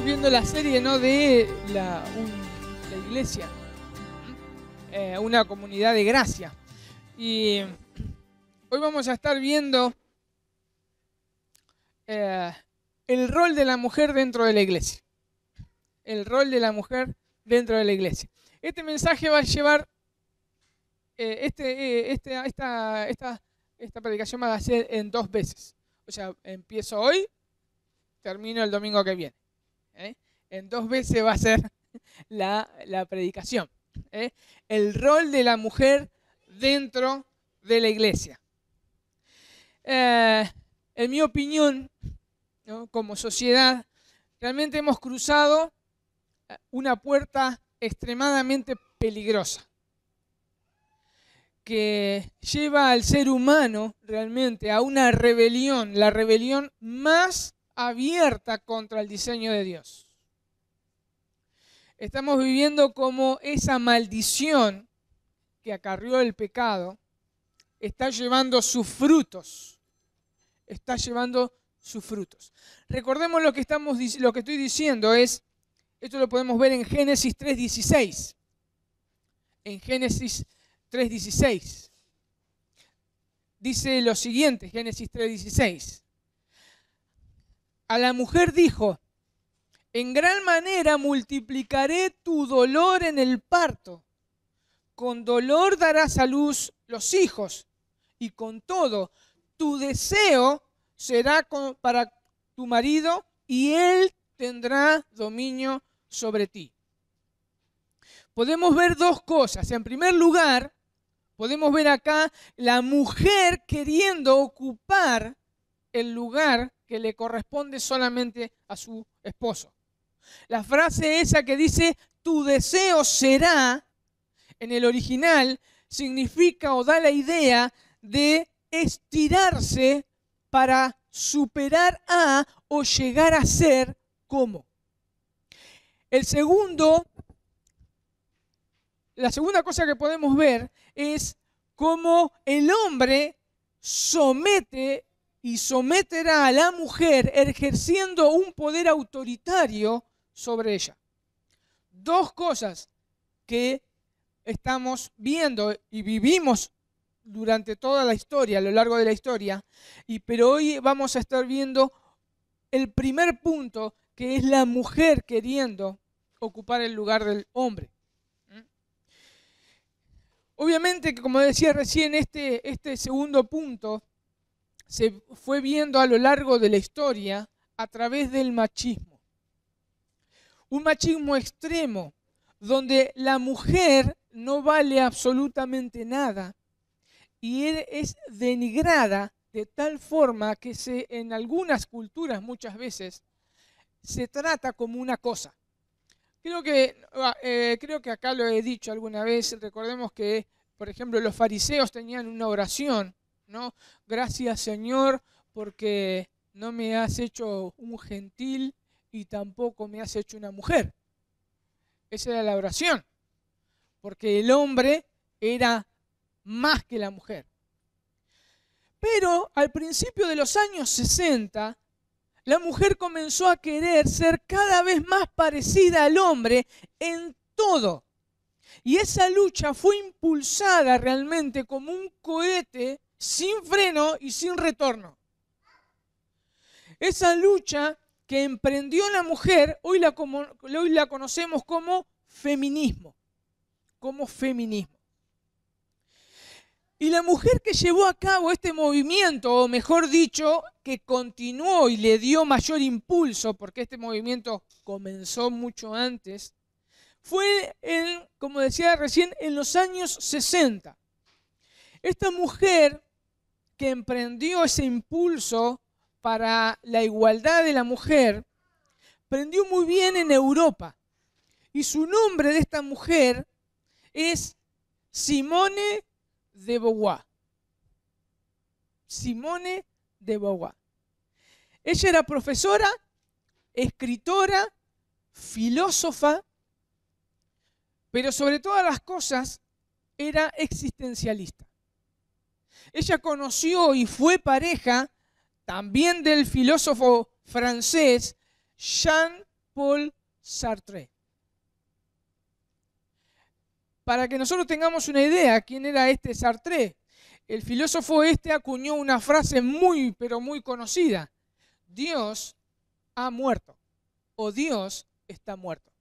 Estamos viendo la serie, ¿no?, de la iglesia, una comunidad de gracia. Y hoy vamos a estar viendo el rol de la mujer dentro de la iglesia. El rol de la mujer dentro de la iglesia. Este mensaje va a llevar, esta predicación va a ser en 2 veces. O sea, empiezo hoy, termino el domingo que viene. En 2 veces va a ser la predicación. El rol de la mujer dentro de la iglesia. En mi opinión, ¿no?, como sociedad, realmente hemos cruzado una puerta extremadamente peligrosa que lleva al ser humano realmente a una rebelión, la rebelión más abierta contra el diseño de Dios. Estamos viviendo como esa maldición que acarreó el pecado está llevando sus frutos. Está llevando sus frutos. Recordemos lo que estoy diciendo es, esto lo podemos ver en Génesis 3:16. En Génesis 3:16. Dice lo siguiente, Génesis 3:16. A la mujer dijo: en gran manera multiplicaré tu dolor en el parto. Con dolor darás a luz los hijos, y con todo tu deseo será para tu marido, y él tendrá dominio sobre ti. Podemos ver 2 cosas. En primer lugar, podemos ver acá la mujer queriendo ocupar el lugar que le corresponde solamente a su esposo. La frase esa que dice, tu deseo será, en el original, significa o da la idea de estirarse para superar a o llegar a ser como. La segunda cosa que podemos ver es cómo el hombre somete y someterá a la mujer ejerciendo un poder autoritario sobre ella. 2 cosas que estamos viendo y vivimos durante toda la historia, a lo largo de la historia, pero hoy vamos a estar viendo el primer punto, que es la mujer queriendo ocupar el lugar del hombre. Obviamente, como decía recién, este segundo punto se fue viendo a lo largo de la historia a través del machismo. Un machismo extremo, donde la mujer no vale absolutamente nada y es denigrada de tal forma que en algunas culturas muchas veces se trata como una cosa. Creo que acá lo he dicho alguna vez. Recordemos que, por ejemplo, los fariseos tenían una oración, ¿no? Gracias, Señor, porque no me has hecho un gentil y tampoco me has hecho una mujer. Esa era la oración, porque el hombre era más que la mujer. Pero al principio de los años 60, la mujer comenzó a querer ser cada vez más parecida al hombre en todo. Y esa lucha fue impulsada realmente como un cohete sin freno y sin retorno. Esa lucha que emprendió la mujer, hoy la conocemos como feminismo. Y la mujer que llevó a cabo este movimiento, o mejor dicho, que continuó y le dio mayor impulso, porque este movimiento comenzó mucho antes, fue, como decía recién, en los años 60. Esta mujer que emprendió ese impulso para la igualdad de la mujer, prendió muy bien en Europa. Y su nombre de esta mujer es Simone de Beauvoir. Simone de Beauvoir. Ella era profesora, escritora, filósofa, pero sobre todas las cosas era existencialista. Ella conoció y fue pareja también del filósofo francés Jean Jean-Paul Sartre. Para que nosotros tengamos una idea, ¿quién era este Sartre? El filósofo acuñó una frase muy, pero muy conocida. Dios ha muerto o Dios está muerto.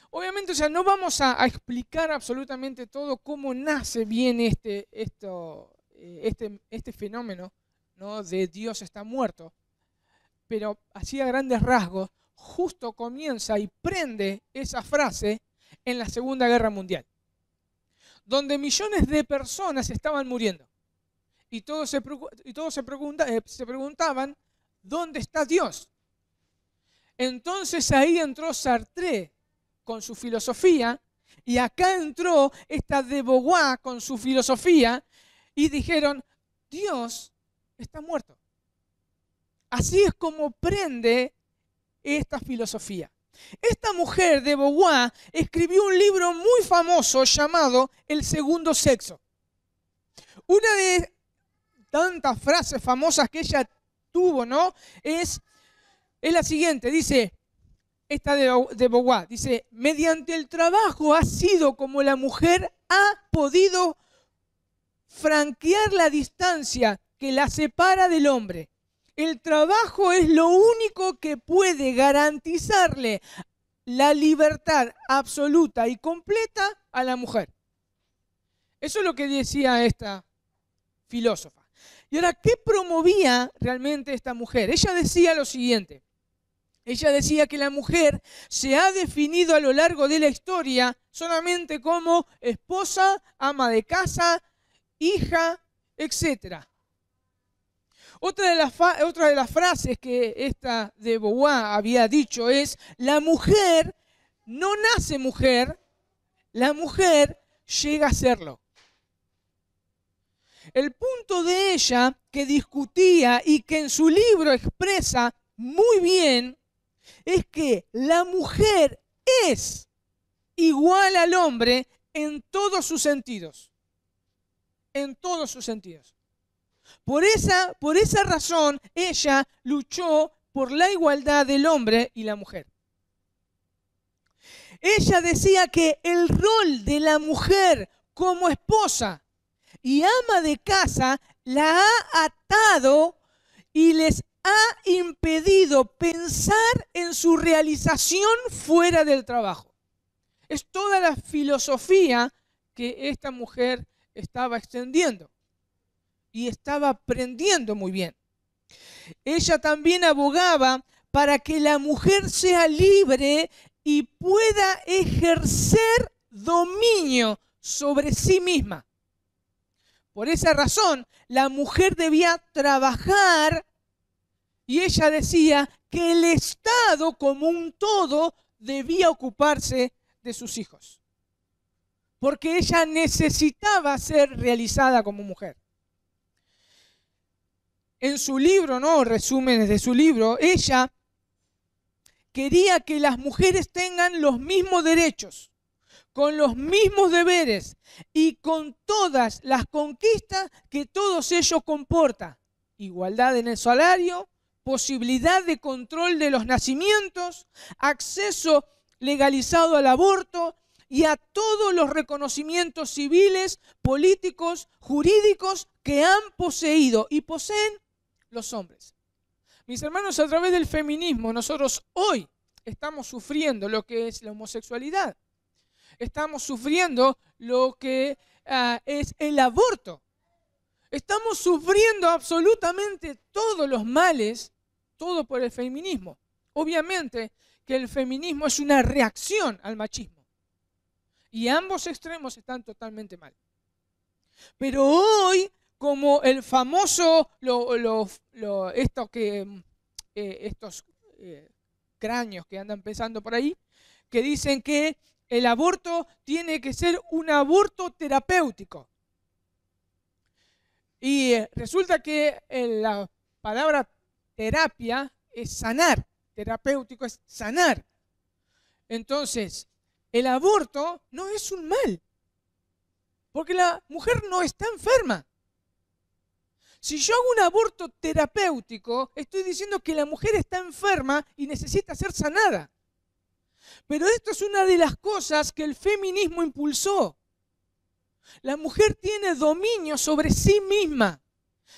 Obviamente, o sea, no vamos a explicar absolutamente todo cómo nace bien este fenómeno, ¿no?, de Dios está muerto, pero así a grandes rasgos, justo comienza y prende esa frase en la Segunda Guerra Mundial, donde millones de personas estaban muriendo y todos se preguntaban, ¿dónde está Dios? Entonces ahí entró Sartre con su filosofía, y acá entró esta de Beauvoir con su filosofía, y dijeron, Dios está muerto. Así es como prende esta filosofía. Esta mujer de Beauvoir escribió un libro muy famoso llamado El segundo sexo. Una de tantas frases famosas que ella tuvo, ¿no?, es la siguiente, dice, esta de Beauvoir, dice, mediante el trabajo ha sido como la mujer ha podido franquear la distancia que la separa del hombre. El trabajo es lo único que puede garantizarle la libertad absoluta y completa a la mujer. Eso es lo que decía esta filósofa. Y ahora, ¿qué promovía realmente esta mujer? Ella decía lo siguiente. Ella decía que la mujer se ha definido a lo largo de la historia solamente como esposa, ama de casa, hija, etc. Otra de las frases que esta de Beauvoir había dicho es, la mujer no nace mujer, la mujer llega a serlo. El punto de ella que discutía y que en su libro expresa muy bien es que la mujer es igual al hombre en todos sus sentidos. En todos sus sentidos. Por esa razón, ella luchó por la igualdad del hombre y la mujer. Ella decía que el rol de la mujer como esposa y ama de casa la ha atado y les ha impedido pensar en su realización fuera del trabajo. Es toda la filosofía que esta mujer estaba extendiendo y estaba aprendiendo muy bien. Ella también abogaba para que la mujer sea libre y pueda ejercer dominio sobre sí misma. Por esa razón, la mujer debía trabajar. Y ella decía que el Estado como un todo debía ocuparse de sus hijos. Porque ella necesitaba ser realizada como mujer. En su libro, ¿no?, resúmenes de su libro, ella quería que las mujeres tengan los mismos derechos, con los mismos deberes y con todas las conquistas que todos ellos comportan. Igualdad en el salario, posibilidad de control de los nacimientos, acceso legalizado al aborto y a todos los reconocimientos civiles, políticos, jurídicos que han poseído y poseen los hombres. Mis hermanos, a través del feminismo, nosotros hoy estamos sufriendo lo que es la homosexualidad. Estamos sufriendo lo que es el aborto. Estamos sufriendo absolutamente todos los males, todo por el feminismo. Obviamente que el feminismo es una reacción al machismo. Y ambos extremos están totalmente mal. Pero hoy, como el famoso, estos cráneos que andan pensando por ahí, que dicen que el aborto tiene que ser un aborto terapéutico. Y resulta que la palabra terapia es sanar, terapéutico es sanar. Entonces, el aborto no es un mal, porque la mujer no está enferma. Si yo hago un aborto terapéutico, estoy diciendo que la mujer está enferma y necesita ser sanada. Pero esto es una de las cosas que el feminismo impulsó. La mujer tiene dominio sobre sí misma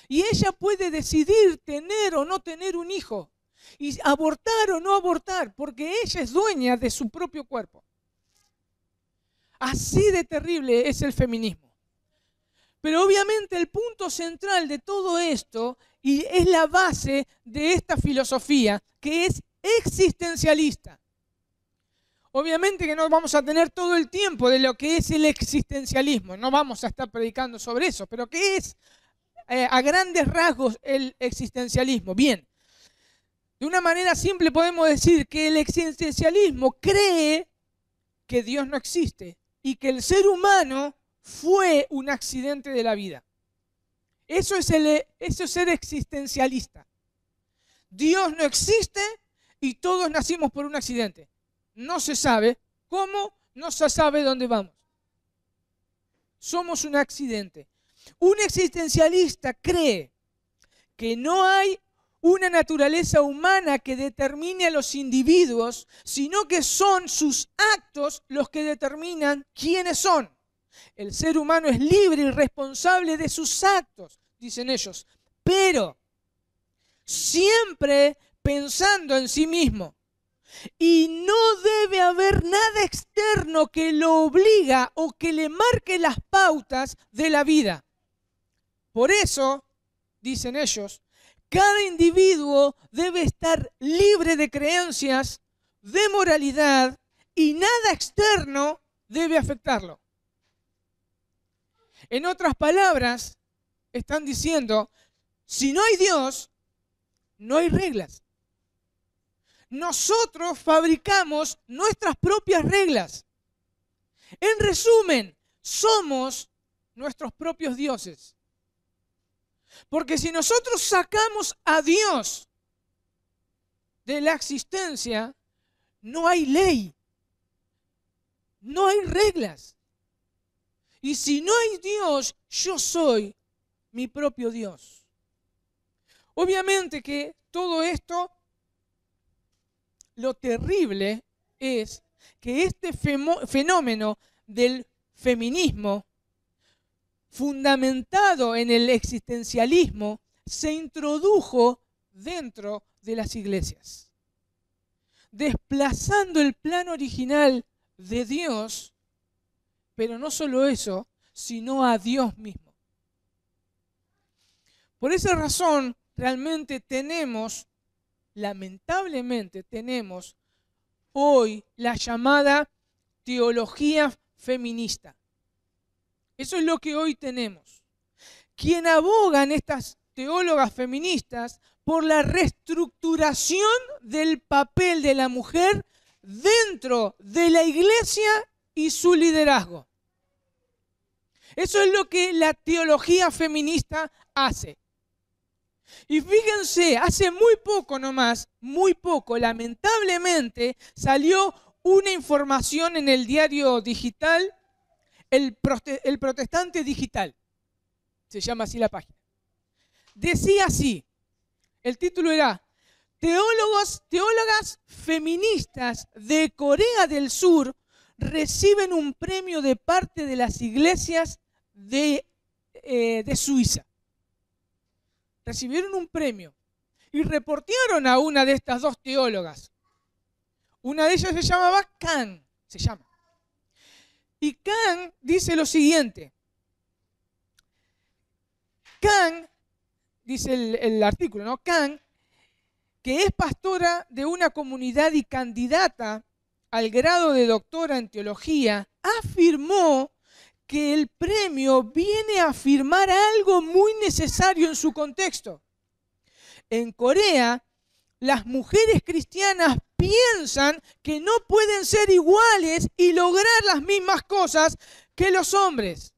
y ella puede decidir tener o no tener un hijo y abortar o no abortar porque ella es dueña de su propio cuerpo. Así de terrible es el feminismo. Pero obviamente el punto central de todo esto y es la base de esta filosofía que es existencialista. Obviamente que no vamos a tener todo el tiempo de lo que es el existencialismo, no vamos a estar predicando sobre eso, pero ¿qué es a grandes rasgos el existencialismo? Bien, de una manera simple podemos decir que el existencialismo cree que Dios no existe y que el ser humano fue un accidente de la vida. Eso es ser existencialista. Dios no existe y todos nacimos por un accidente. No se sabe cómo, no se sabe dónde vamos. Somos un accidente. Un existencialista cree que no hay una naturaleza humana que determine a los individuos, sino que son sus actos los que determinan quiénes son. El ser humano es libre y responsable de sus actos, dicen ellos, pero siempre pensando en sí mismo. Y no debe haber nada externo que lo obliga o que le marque las pautas de la vida. Por eso, dicen ellos, cada individuo debe estar libre de creencias, de moralidad y nada externo debe afectarlo. En otras palabras, están diciendo, si no hay Dios, no hay reglas. Nosotros fabricamos nuestras propias reglas. En resumen, somos nuestros propios dioses. Porque si nosotros sacamos a Dios de la existencia, no hay ley, no hay reglas. Y si no hay Dios, yo soy mi propio Dios. Obviamente que todo esto, lo terrible es que este fenómeno del feminismo, fundamentado en el existencialismo, se introdujo dentro de las iglesias, desplazando el plan original de Dios, pero no solo eso, sino a Dios mismo. Por esa razón, realmente lamentablemente tenemos hoy la llamada teología feminista. Eso es lo que hoy tenemos. Quien abogan estas teólogas feministas por la reestructuración del papel de la mujer dentro de la iglesia y su liderazgo. Eso es lo que la teología feminista hace. Y fíjense, hace muy poco nomás, muy poco, lamentablemente, salió una información en el diario digital, el Protestante Digital, se llama así la página. Decía así, el título era, teólogas feministas de Corea del Sur reciben un premio de parte de las iglesias de Suiza. Recibieron un premio y reportearon a una de estas dos teólogas. Una de ellas se llamaba Kang, Y Kang dice lo siguiente. Kang, dice el artículo, ¿no? Kang, que es pastora de una comunidad y candidata al grado de doctora en teología, afirmó que el premio viene a afirmar algo muy necesario en su contexto. En Corea, las mujeres cristianas piensan que no pueden ser iguales y lograr las mismas cosas que los hombres.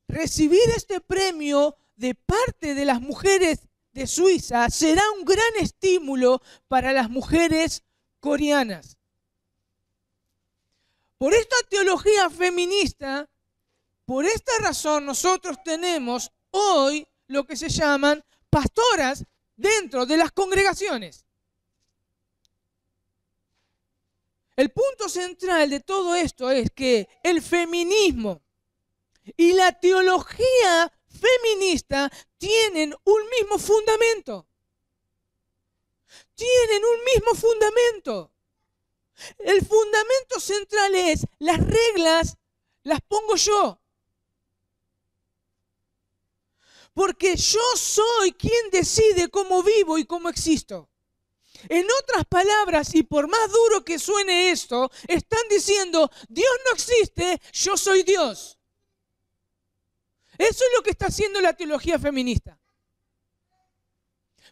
Recibir este premio de parte de las mujeres de Suiza será un gran estímulo para las mujeres coreanas. Por esta teología feminista, por esta razón nosotros tenemos hoy lo que se llaman pastoras dentro de las congregaciones. El punto central de todo esto es que el feminismo y la teología feminista tienen un mismo fundamento. Tienen un mismo fundamento. El fundamento central es: las reglas las pongo yo. Porque yo soy quien decide cómo vivo y cómo existo. En otras palabras, y por más duro que suene esto, están diciendo: Dios no existe, yo soy Dios. Eso es lo que está haciendo la teología feminista.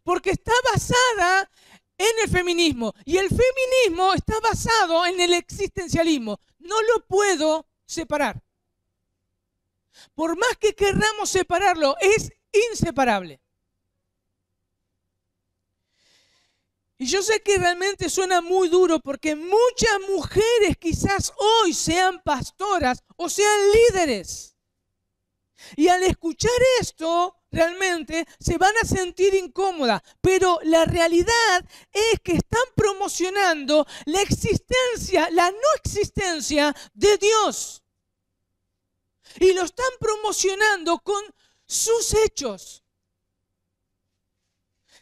Porque está basada en el feminismo. Y el feminismo está basado en el existencialismo. No lo puedo separar. Por más que querramos separarlo, es inseparable. Y yo sé que realmente suena muy duro porque muchas mujeres quizás hoy sean pastoras o sean líderes. Y al escuchar esto, realmente se van a sentir incómodas. Pero la realidad es que están promocionando la existencia, la no existencia de Dios. Y lo están promocionando con sus hechos.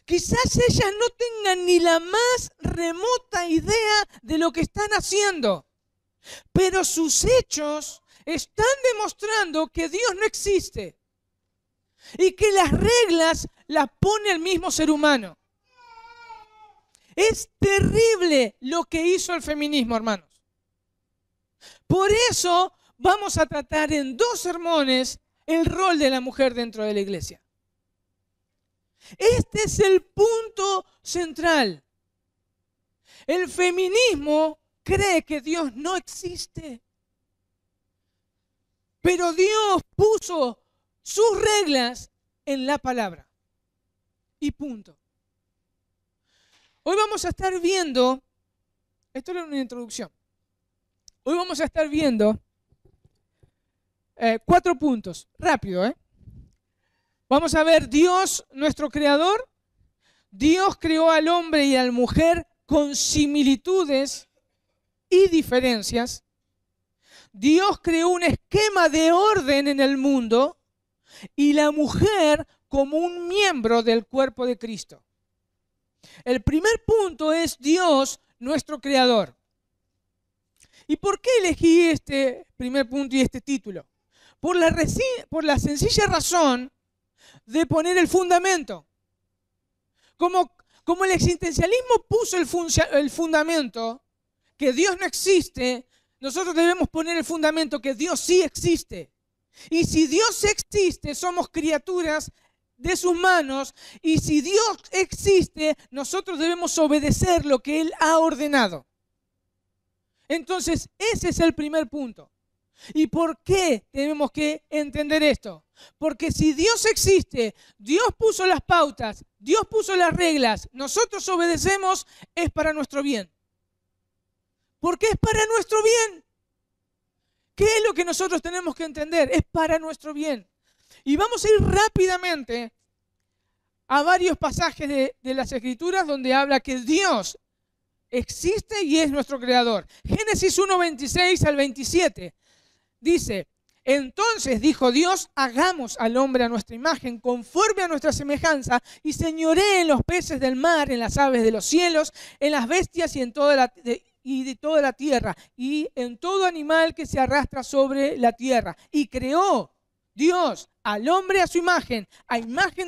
Quizás ellas no tengan ni la más remota idea de lo que están haciendo, pero sus hechos están demostrando que Dios no existe y que las reglas las pone el mismo ser humano. Es terrible lo que hizo el feminismo, hermanos. Por eso vamos a tratar en 2 sermones el rol de la mujer dentro de la iglesia. Este es el punto central. El feminismo cree que Dios no existe. Pero Dios puso sus reglas en la palabra. Y punto. Hoy vamos a estar viendo, esto es una introducción. Hoy vamos a estar viendo 4 puntos. Rápido, Vamos a ver Dios, nuestro creador. Dios creó al hombre y a la mujer con similitudes y diferencias. Dios creó un esquema de orden en el mundo y la mujer como un miembro del cuerpo de Cristo. El primer punto es Dios, nuestro creador. ¿Y por qué elegí este primer punto y este título? Por la sencilla razón de poner el fundamento. Como el existencialismo puso el fundamento, que Dios no existe, nosotros debemos poner el fundamento que Dios sí existe. Y si Dios existe, somos criaturas de sus manos, y si Dios existe, nosotros debemos obedecer lo que Él ha ordenado. Entonces, ese es el primer punto. ¿Y por qué tenemos que entender esto? Porque si Dios existe, Dios puso las pautas, Dios puso las reglas, nosotros obedecemos, es para nuestro bien. ¿Por qué es para nuestro bien? ¿Qué es lo que nosotros tenemos que entender? Es para nuestro bien. Y vamos a ir rápidamente a varios pasajes de las Escrituras donde habla que Dios existe y es nuestro creador. Génesis 1, 26 al 27. Dice: entonces dijo Dios, hagamos al hombre a nuestra imagen, conforme a nuestra semejanza, y señoree en los peces del mar, en las aves de los cielos, en las bestias y de toda la tierra, y en todo animal que se arrastra sobre la tierra. Y creó Dios al hombre a su imagen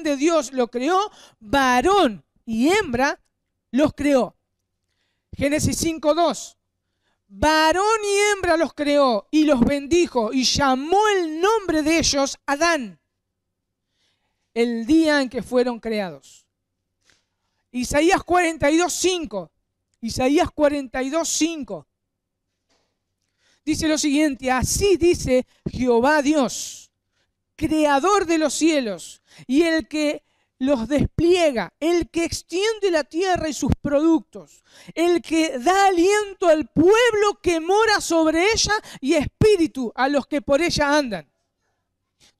de Dios lo creó, varón y hembra los creó. Génesis 5:2. Varón y hembra los creó y los bendijo y llamó el nombre de ellos Adán, el día en que fueron creados. Isaías 42:5. Isaías 42:5. Dice lo siguiente: así dice Jehová Dios, creador de los cielos y el que los despliega, el que extiende la tierra y sus productos, el que da aliento al pueblo que mora sobre ella y espíritu a los que por ella andan.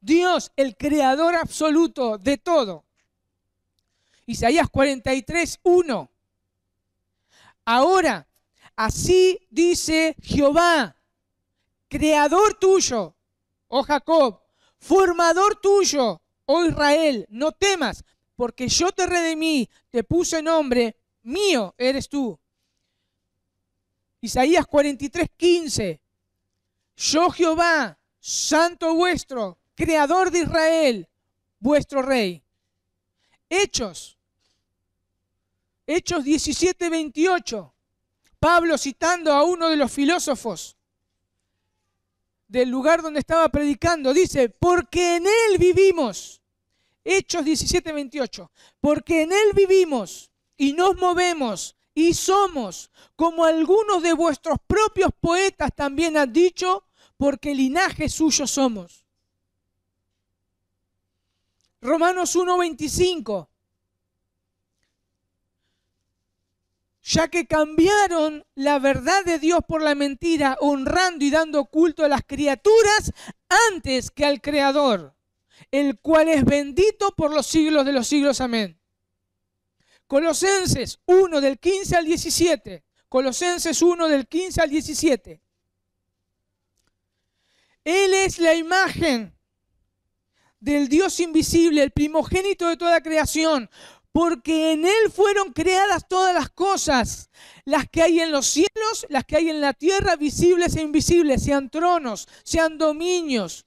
Dios, el creador absoluto de todo. Isaías 43:1. Ahora, así dice Jehová, creador tuyo, oh Jacob, formador tuyo, oh Israel, no temas, porque yo te redimí, te puse nombre, mío eres tú. Isaías 43:15, yo Jehová, santo vuestro, creador de Israel, vuestro rey. Hechos 17:28, Pablo citando a uno de los filósofos del lugar donde estaba predicando, dice, porque en él vivimos. Hechos 17:28, porque en él vivimos y nos movemos y somos, como algunos de vuestros propios poetas también han dicho, porque linaje suyo somos. Romanos 1:25, ya que cambiaron la verdad de Dios por la mentira, honrando y dando culto a las criaturas antes que al Creador, el cual es bendito por los siglos de los siglos. Amén. Colosenses 1 del 15 al 17. Colosenses 1 del 15 al 17. Él es la imagen del Dios invisible, el primogénito de toda creación, porque en Él fueron creadas todas las cosas, las que hay en los cielos, las que hay en la tierra, visibles e invisibles, sean tronos, sean dominios,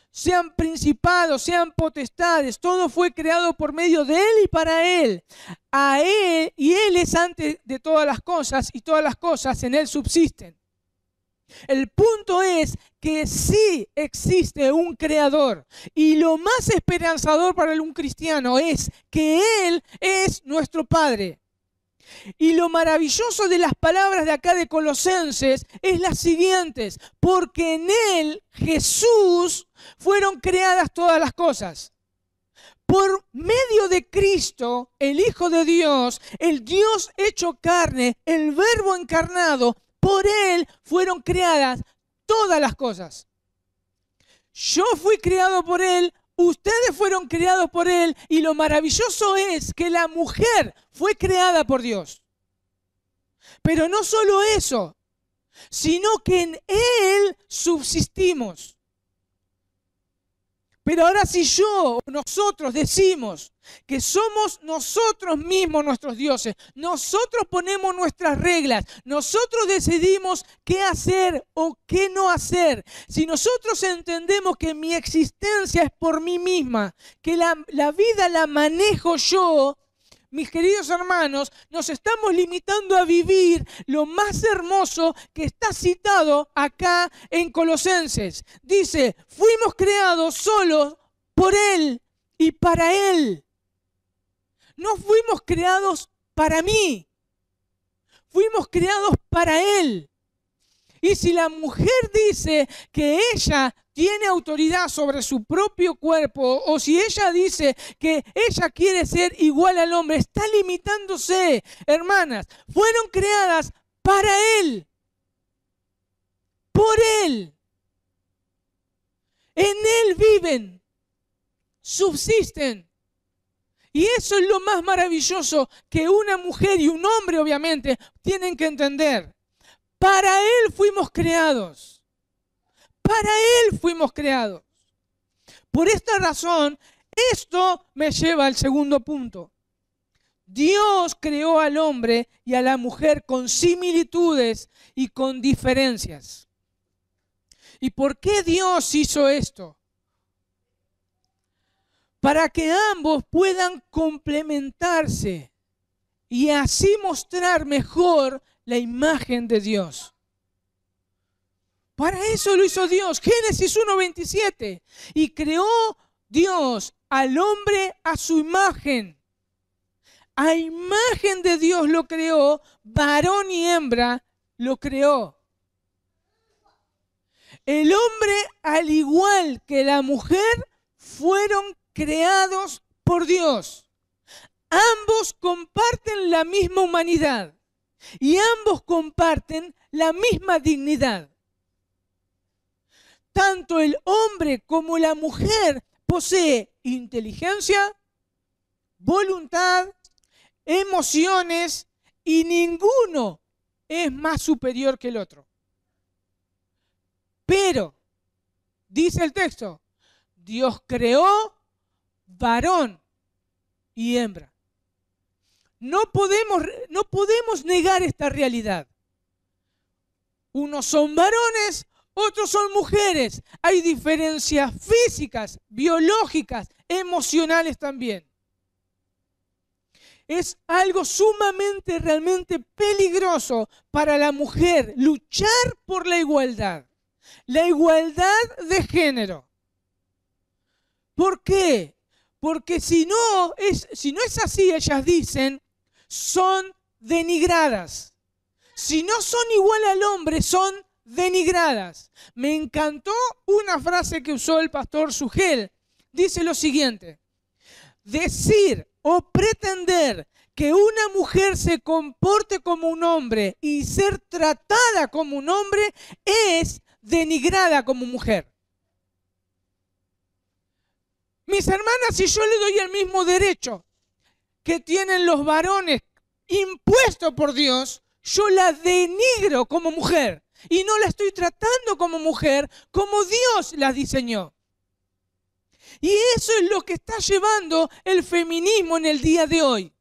sean principados, sean potestades, todo fue creado por medio de Él y para Él. A Él, y Él es antes de todas las cosas, y todas las cosas en Él subsisten. El punto es que sí existe un creador, y lo más esperanzador para un cristiano es que Él es nuestro Padre. Y lo maravilloso de las palabras de acá de Colosenses es las siguientes, porque en Él, Jesús, fueron creadas todas las cosas. Por medio de Cristo, el Hijo de Dios, el Dios hecho carne, el Verbo encarnado, por Él fueron creadas todas las cosas. Yo fui creado por Él, ustedes fueron creados por Él, y lo maravilloso es que la mujer fue creada por Dios. Pero no solo eso, sino que en Él subsistimos. Pero ahora si yo o nosotros decimos que somos nosotros mismos nuestros dioses, nosotros ponemos nuestras reglas, nosotros decidimos qué hacer o qué no hacer, si nosotros entendemos que mi existencia es por mí misma, que la vida la manejo yo, mis queridos hermanos, nos estamos limitando a vivir lo más hermoso que está citado acá en Colosenses. Dice, fuimos creados solos por Él y para Él. No fuimos creados para mí, fuimos creados para Él. Y si la mujer dice que ella tiene autoridad sobre su propio cuerpo, o si ella dice que ella quiere ser igual al hombre, está limitándose. Hermanas, fueron creadas para Él, por Él. En Él viven, subsisten. Y eso es lo más maravilloso que una mujer y un hombre, obviamente, tienen que entender. Para Él fuimos creados. Para Él fuimos creados. Por esta razón, esto me lleva al segundo punto. Dios creó al hombre y a la mujer con similitudes y con diferencias. ¿Y por qué Dios hizo esto? Para que ambos puedan complementarse y así mostrar mejor la imagen de Dios. Para eso lo hizo Dios. Génesis 1:27. Y creó Dios al hombre a su imagen. A imagen de Dios lo creó, varón y hembra lo creó. El hombre, al igual que la mujer, fueron creados por Dios. Ambos comparten la misma humanidad y ambos comparten la misma dignidad. Tanto el hombre como la mujer posee inteligencia, voluntad, emociones, y ninguno es más superior que el otro. Pero, dice el texto, Dios creó varón y hembra. No podemos negar esta realidad. Unos son varones, otros son mujeres. Hay diferencias físicas, biológicas, emocionales también. Es algo sumamente, realmente peligroso para la mujer luchar por la igualdad de género. ¿Por qué? Porque si no es así, ellas dicen, son denigradas. Si no son igual al hombre, son denigradas. Me encantó una frase que usó el pastor Sugel. Dice lo siguiente: decir o pretender que una mujer se comporte como un hombre y ser tratada como un hombre es denigrada como mujer. Mis hermanas, si yo le doy el mismo derecho que tienen los varones impuesto por Dios, yo la denigro como mujer y no la estoy tratando como mujer como Dios la diseñó. Y eso es lo que está llevando el feminismo en el día de hoy.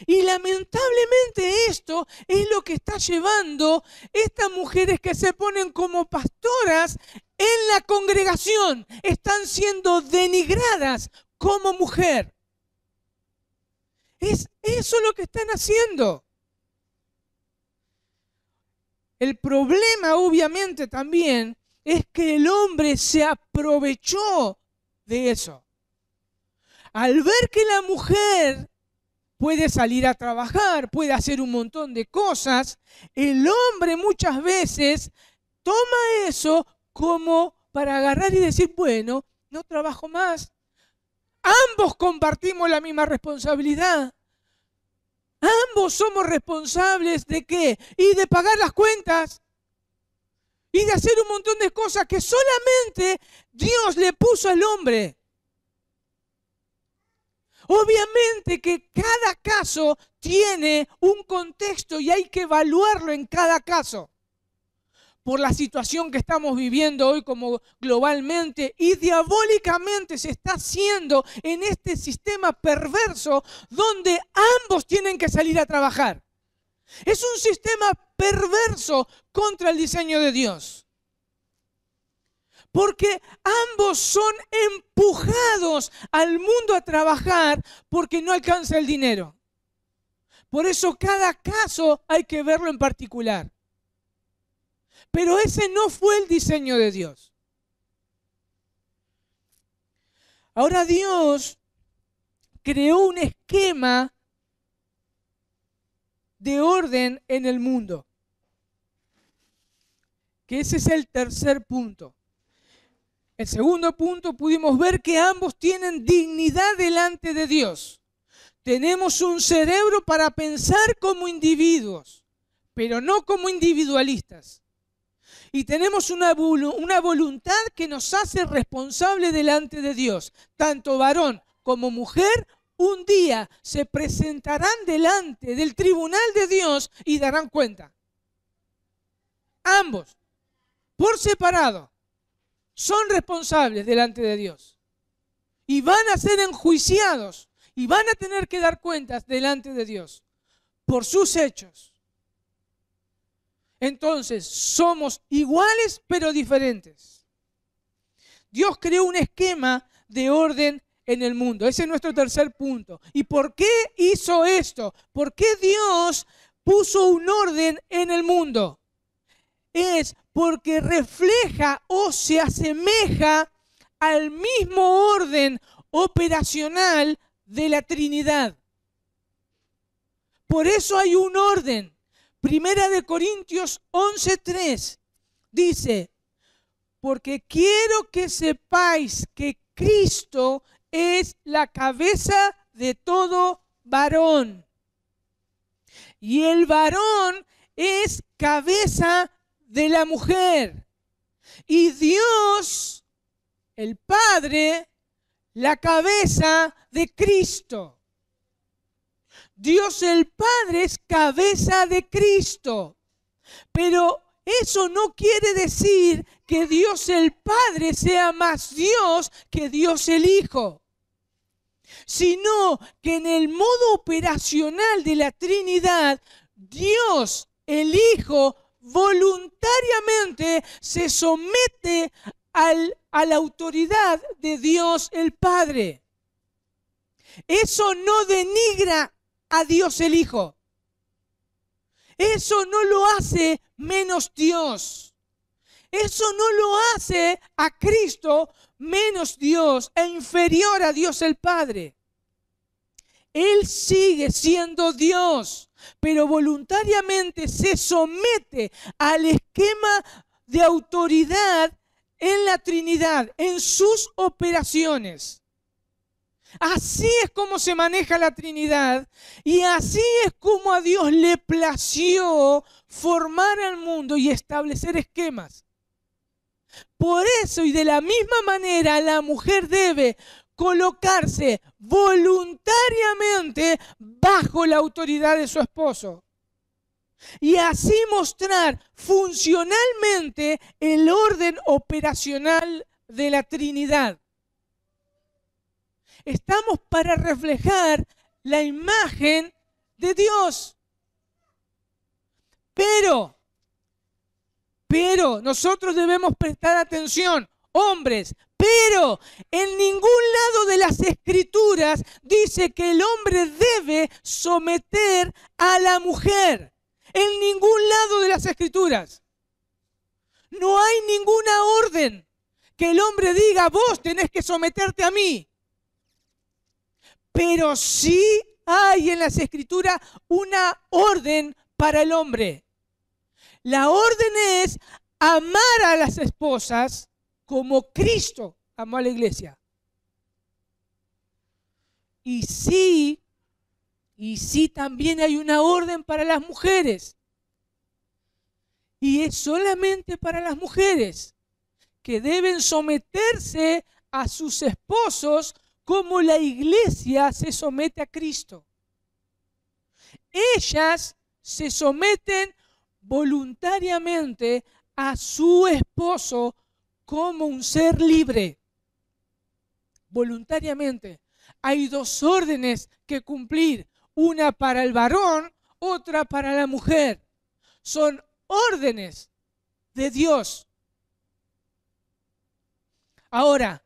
Y lamentablemente esto es lo que está llevando estas mujeres que se ponen como pastoras en la congregación. Están siendo denigradas como mujer. Es eso lo que están haciendo. El problema, obviamente, también es que el hombre se aprovechó de eso. Al ver que la mujer puede salir a trabajar, puede hacer un montón de cosas, el hombre muchas veces toma eso como para agarrar y decir, bueno, no trabajo más. Ambos compartimos la misma responsabilidad. Ambos somos responsables ¿de qué? Y de pagar las cuentas. Y de hacer un montón de cosas que solamente Dios le puso al hombre. Obviamente que cada caso tiene un contexto y hay que evaluarlo en cada caso. Por la situación que estamos viviendo hoy como globalmente y diabólicamente se está haciendo en este sistema perverso donde ambos tienen que salir a trabajar. Es un sistema perverso contra el diseño de Dios. Porque ambos son empujados al mundo a trabajar porque no alcanza el dinero. Por eso cada caso hay que verlo en particular. Pero ese no fue el diseño de Dios. Ahora Dios creó un esquema de orden en el mundo. Que ese es el tercer punto. El segundo punto, pudimos ver que ambos tienen dignidad delante de Dios. Tenemos un cerebro para pensar como individuos, pero no como individualistas. Y tenemos una voluntad que nos hace responsables delante de Dios. Tanto varón como mujer un día se presentarán delante del tribunal de Dios y darán cuenta. Ambos, por separado, son responsables delante de Dios. Y van a ser enjuiciados y van a tener que dar cuentas delante de Dios por sus hechos. Entonces, somos iguales pero diferentes. Dios creó un esquema de orden en el mundo. Ese es nuestro tercer punto. ¿Y por qué hizo esto? ¿Por qué Dios puso un orden en el mundo? Es porque refleja o se asemeja al mismo orden operacional de la Trinidad. Por eso hay un orden. Primera de Corintios 11:3 dice, porque quiero que sepáis que Cristo es la cabeza de todo varón. Y el varón es cabeza de la mujer. Y Dios, el Padre, la cabeza de Cristo. Dios el Padre es cabeza de Cristo. Pero eso no quiere decir que Dios el Padre sea más Dios que Dios el Hijo, sino que en el modo operacional de la Trinidad, Dios el Hijo voluntariamente se somete a la autoridad de Dios el Padre. Eso no denigra a Dios el Hijo. Eso no lo hace menos Dios. Eso no lo hace a Cristo menos Dios e inferior a Dios el Padre. Él sigue siendo Dios, pero voluntariamente se somete al esquema de autoridad en la Trinidad, en sus operaciones. Así es como se maneja la Trinidad y así es como a Dios le plació formar al mundo y establecer esquemas. Por eso y de la misma manera la mujer debe colocarse voluntariamente bajo la autoridad de su esposo y así mostrar funcionalmente el orden operacional de la Trinidad. Estamos para reflejar la imagen de Dios. Pero nosotros debemos prestar atención, hombres, pero en ningún lado de las Escrituras dice que el hombre debe someter a la mujer. En ningún lado de las Escrituras. No hay ninguna orden que el hombre diga, vos tenés que someterte a mí. Pero sí hay en las Escrituras una orden para el hombre. La orden es amar a las esposas como Cristo amó a la iglesia. Y sí también hay una orden para las mujeres. Y es solamente para las mujeres que deben someterse a sus esposos como la iglesia se somete a Cristo. Ellas se someten voluntariamente a su esposo como un ser libre. Voluntariamente. Hay dos órdenes que cumplir. Una para el varón, otra para la mujer. Son órdenes de Dios. Ahora,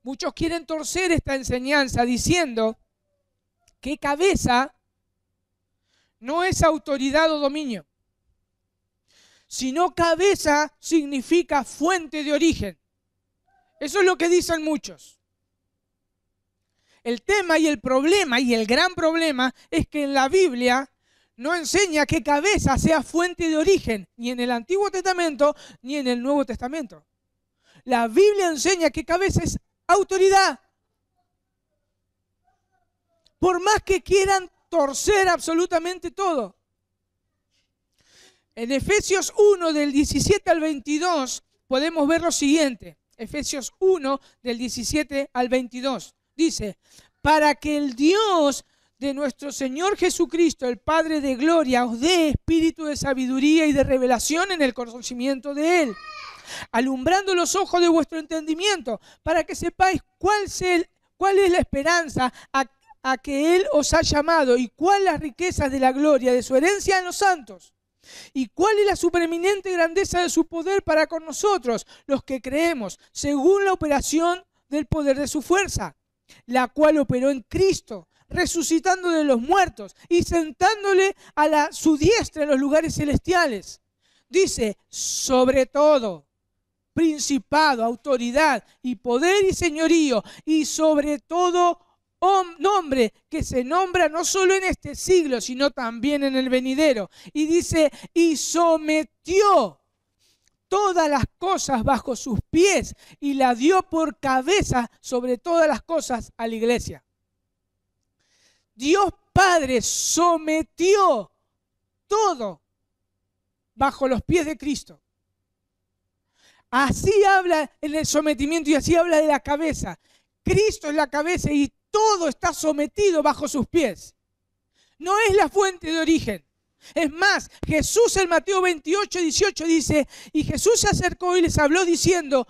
muchos quieren torcer esta enseñanza diciendo que cabeza no es autoridad o dominio, sino cabeza significa fuente de origen. Eso es lo que dicen muchos. El tema y el problema, y el gran problema, es que en la Biblia no enseña que cabeza sea fuente de origen, ni en el Antiguo Testamento, ni en el Nuevo Testamento. La Biblia enseña que cabeza es autoridad. Por más que quieran torcer absolutamente todo. En Efesios 1, del 17 al 22, podemos ver lo siguiente. Efesios 1, del 17 al 22. Dice, para que el Dios de nuestro Señor Jesucristo, el Padre de gloria, os dé espíritu de sabiduría y de revelación en el conocimiento de Él, alumbrando los ojos de vuestro entendimiento, para que sepáis cuál es la esperanza a que Él os ha llamado y cuál las riquezas de la gloria de su herencia en los santos. ¿Y cuál es la supereminente grandeza de su poder para con nosotros, los que creemos, según la operación del poder de su fuerza, la cual operó en Cristo, resucitando de los muertos y sentándole a su diestra en los lugares celestiales? Dice, sobre todo, principado, autoridad y poder y señorío, y sobre todo nombre que se nombra no solo en este siglo, sino también en el venidero. Y dice, y sometió todas las cosas bajo sus pies y la dio por cabeza sobre todas las cosas a la iglesia. Dios Padre sometió todo bajo los pies de Cristo. Así habla en el sometimiento y así habla de la cabeza. Cristo es la cabeza y todo está sometido bajo sus pies. No es la fuente de origen. Es más, Jesús en Mateo 28, 18 dice, y Jesús se acercó y les habló diciendo,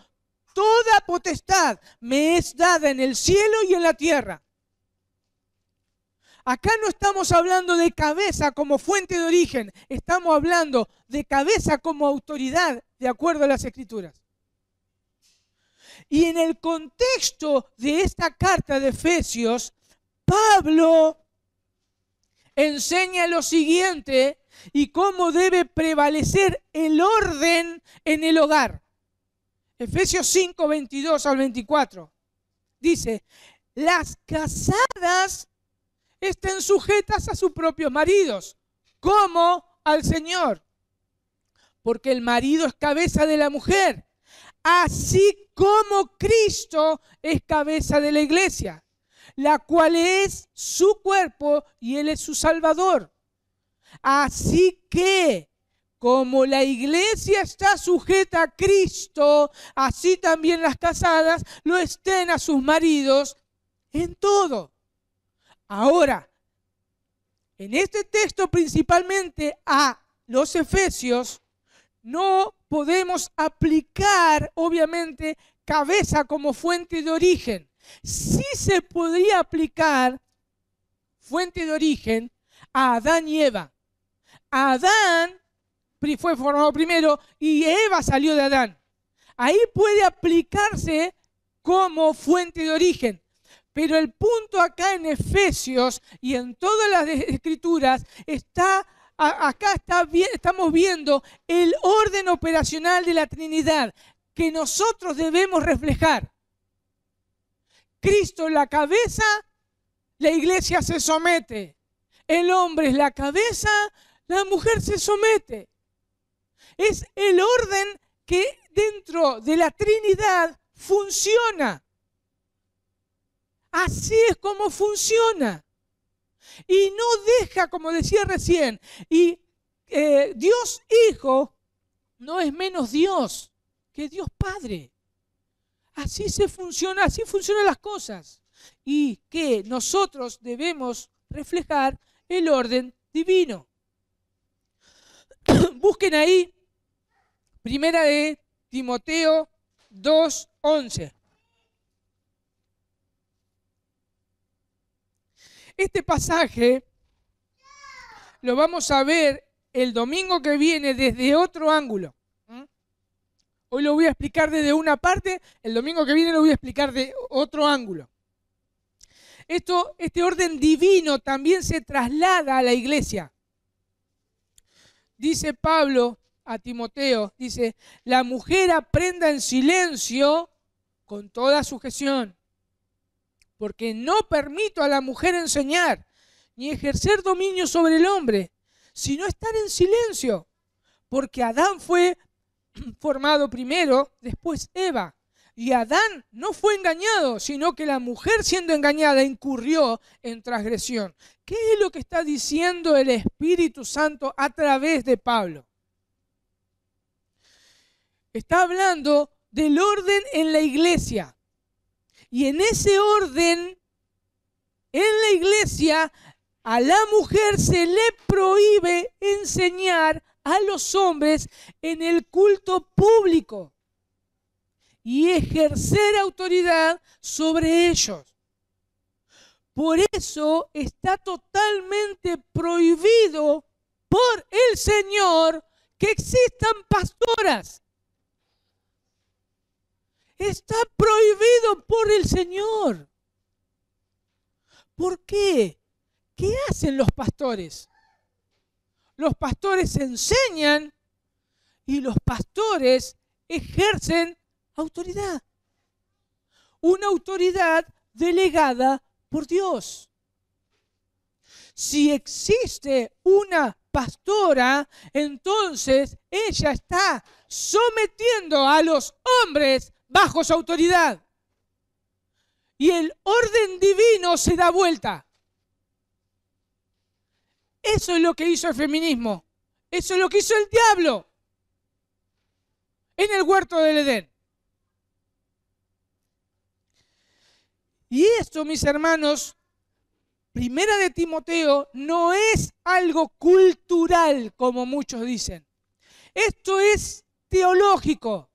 toda potestad me es dada en el cielo y en la tierra. Acá no estamos hablando de cabeza como fuente de origen, estamos hablando de cabeza como autoridad, de acuerdo a las Escrituras. Y en el contexto de esta carta de Efesios, Pablo enseña lo siguiente y cómo debe prevalecer el orden en el hogar. Efesios 5, 22 al 24. Dice, las casadas estén sujetas a sus propios maridos, como al Señor. Porque el marido es cabeza de la mujer, así como Cristo es cabeza de la iglesia, la cual es su cuerpo y Él es su Salvador. Así que, como la iglesia está sujeta a Cristo, así también las casadas lo estén a sus maridos en todo. Ahora, en este texto principalmente a los Efesios, no podemos aplicar, obviamente, cabeza como fuente de origen. Sí se podría aplicar fuente de origen a Adán y Eva. Adán fue formado primero y Eva salió de Adán. Ahí puede aplicarse como fuente de origen. Pero el punto acá en Efesios y en todas las escrituras estamos viendo el orden operacional de la Trinidad que nosotros debemos reflejar. Cristo es la cabeza, la iglesia se somete. El hombre es la cabeza, la mujer se somete. Es el orden que dentro de la Trinidad funciona. Así es como funciona. Y no deja, como decía recién, y Dios Hijo no es menos Dios que Dios Padre. Así funcionan las cosas. Y que nosotros debemos reflejar el orden divino. Busquen ahí, 1 de Timoteo 2:11. Este pasaje lo vamos a ver el domingo que viene desde otro ángulo. Hoy lo voy a explicar desde una parte, el domingo que viene lo voy a explicar de otro ángulo. Este orden divino también se traslada a la iglesia. Dice Pablo a Timoteo, dice, la mujer aprenda en silencio con toda sujeción. Porque no permito a la mujer enseñar, ni ejercer dominio sobre el hombre, sino estar en silencio. Porque Adán fue formado primero, después Eva. Y Adán no fue engañado, sino que la mujer siendo engañada incurrió en transgresión. ¿Qué es lo que está diciendo el Espíritu Santo a través de Pablo? Está hablando del orden en la iglesia. Y en ese orden, en la iglesia, a la mujer se le prohíbe enseñar a los hombres en el culto público y ejercer autoridad sobre ellos. Por eso está totalmente prohibido por el Señor que existan pastoras. Está prohibido por el Señor. ¿Por qué? ¿Qué hacen los pastores? Los pastores enseñan y los pastores ejercen autoridad. Una autoridad delegada por Dios. Si existe una pastora, entonces ella está sometiendo a los hombres bajo su autoridad. Y el orden divino se da vuelta. Eso es lo que hizo el feminismo. Eso es lo que hizo el diablo en el huerto del Edén. Y esto, mis hermanos, Primera de Timoteo no es algo cultural, como muchos dicen. Esto es teológico.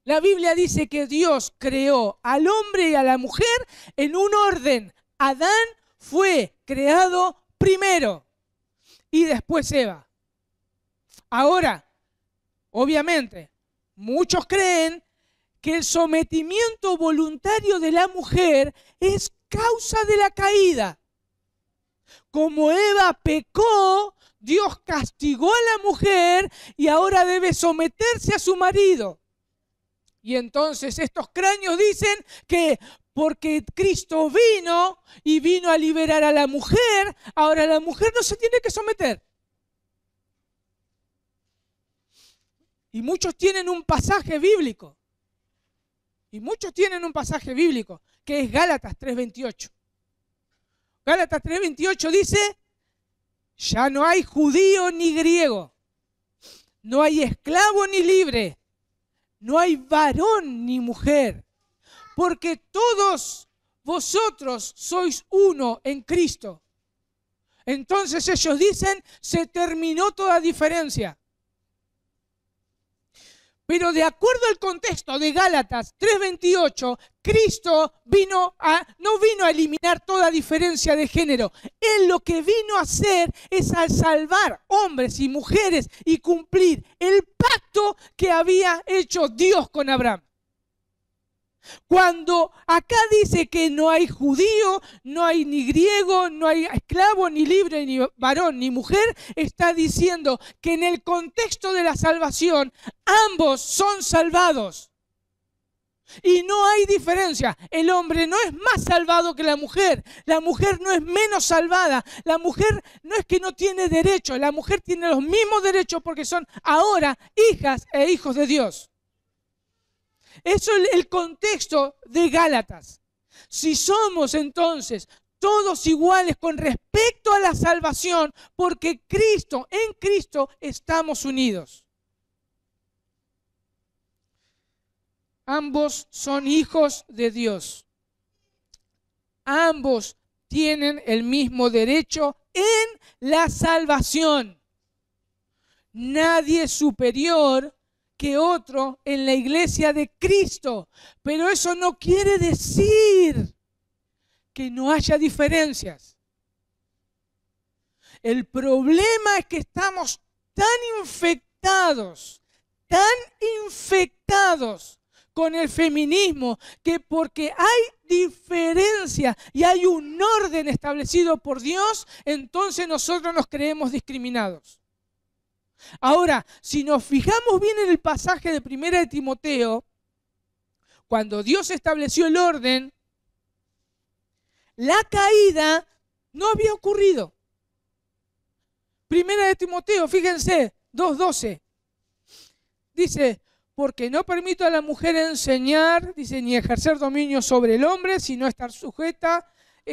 La Biblia dice que Dios creó al hombre y a la mujer en un orden. Adán fue creado primero y después Eva. Ahora, obviamente, muchos creen que el sometimiento voluntario de la mujer es causa de la caída. Como Eva pecó, Dios castigó a la mujer y ahora debe someterse a su marido. Y entonces estos cráneos dicen que porque Cristo vino y vino a liberar a la mujer, ahora la mujer no se tiene que someter. Y muchos tienen un pasaje bíblico. Que es Gálatas 3:28. Gálatas 3:28 dice, ya no hay judío ni griego, no hay esclavo ni libre, no hay varón ni mujer, porque todos vosotros sois uno en Cristo. Entonces ellos dicen, se terminó toda diferencia. Pero de acuerdo al contexto de Gálatas 3:28, Cristo no vino a eliminar toda diferencia de género. Él lo que vino a hacer es a salvar hombres y mujeres y cumplir el pacto que había hecho Dios con Abraham. Cuando acá dice que no hay judío, no hay ni griego, no hay esclavo, ni libre, ni varón, ni mujer, está diciendo que en el contexto de la salvación ambos son salvados. Y no hay diferencia. El hombre no es más salvado que la mujer no es menos salvada. La mujer no es que no tiene derecho, la mujer tiene los mismos derechos porque son ahora hijas e hijos de Dios. Eso es el contexto de Gálatas. Si somos entonces todos iguales con respecto a la salvación, porque en Cristo estamos unidos. Ambos son hijos de Dios. Ambos tienen el mismo derecho en la salvación. Nadie es superior que otro en la iglesia de Cristo. Pero eso no quiere decir que no haya diferencias. El problema es que estamos tan infectados con el feminismo, que porque hay diferencia y hay un orden establecido por Dios, entonces nosotros nos creemos discriminados. Ahora, si nos fijamos bien en el pasaje de Primera de Timoteo, cuando Dios estableció el orden, la caída no había ocurrido. Primera de Timoteo, fíjense, 2:12. Dice, porque no permito a la mujer enseñar, dice, ni ejercer dominio sobre el hombre, sino estar sujeta,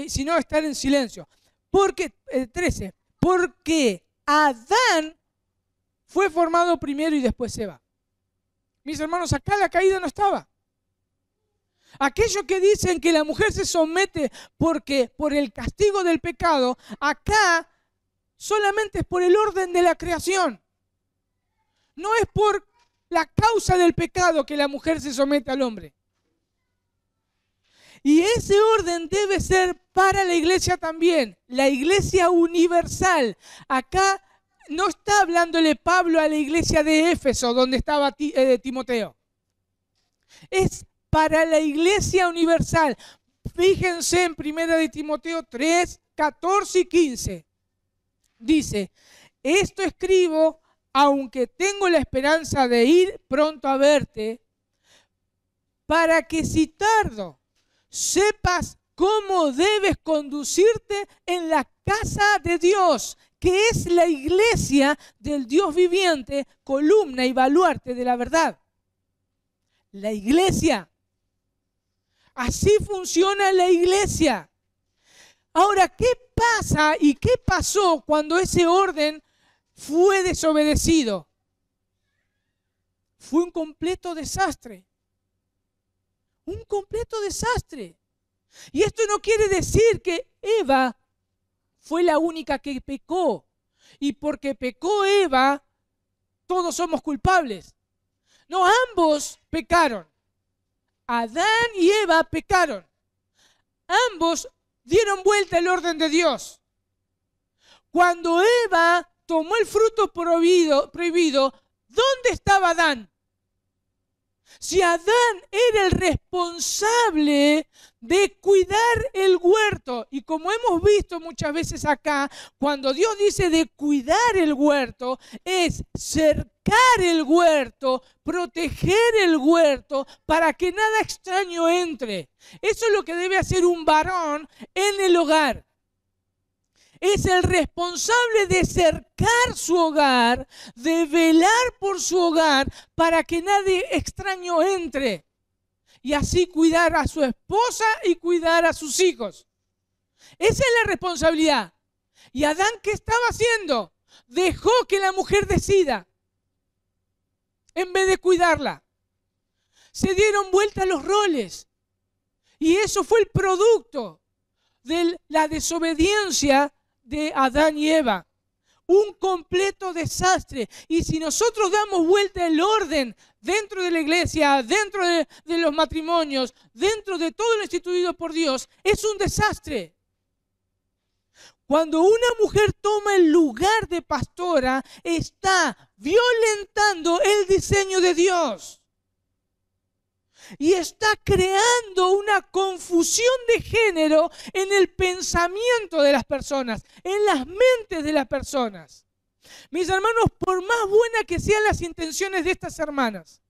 sino estar en silencio. Porque, 13, porque Adán fue formado primero y después Eva. Mis hermanos, acá la caída no estaba. Aquellos que dicen que la mujer se somete porque por el castigo del pecado, acá solamente es por el orden de la creación. No es por la causa del pecado que la mujer se somete al hombre. Y ese orden debe ser para la iglesia también, la iglesia universal. Acá no está hablándole Pablo a la iglesia de Éfeso, donde estaba Timoteo. Es para la iglesia universal. Fíjense en 1 de Timoteo 3, 14 y 15. Dice, esto escribo, aunque tengo la esperanza de ir pronto a verte, para que si tardo, sepas cómo debes conducirte en la casa de Dios, que es la iglesia del Dios viviente, columna y baluarte de la verdad. La iglesia. Así funciona la iglesia. Ahora, ¿qué pasa y qué pasó cuando ese orden fue desobedecido? Fue un completo desastre. Un completo desastre. Y esto no quiere decir que Eva fue la única que pecó. Y porque pecó Eva, todos somos culpables. No, ambos pecaron. Adán y Eva pecaron. Ambos dieron vuelta al orden de Dios. Cuando Eva tomó el fruto prohibido, ¿dónde estaba Adán? Si Adán era el responsable de cuidar el huerto, y como hemos visto muchas veces acá, cuando Dios dice de cuidar el huerto, es cercar el huerto, proteger el huerto para que nada extraño entre. Eso es lo que debe hacer un varón en el hogar. Es el responsable de cercar su hogar, de velar por su hogar para que nadie extraño entre. Y así cuidar a su esposa y cuidar a sus hijos. Esa es la responsabilidad. ¿Y Adán qué estaba haciendo? Dejó que la mujer decida en vez de cuidarla. Se dieron vuelta los roles. Y eso fue el producto de la desobediencia de Adán y Eva. Un completo desastre. Y si nosotros damos vuelta el orden dentro de la iglesia, dentro de los matrimonios, dentro de todo lo instituido por Dios, es un desastre. Cuando una mujer toma el lugar de pastora, está violentando el diseño de Dios. Y está creando una confusión de género en el pensamiento de las personas, en las mentes de las personas. Mis hermanos, por más buenas que sean las intenciones de estas hermanas,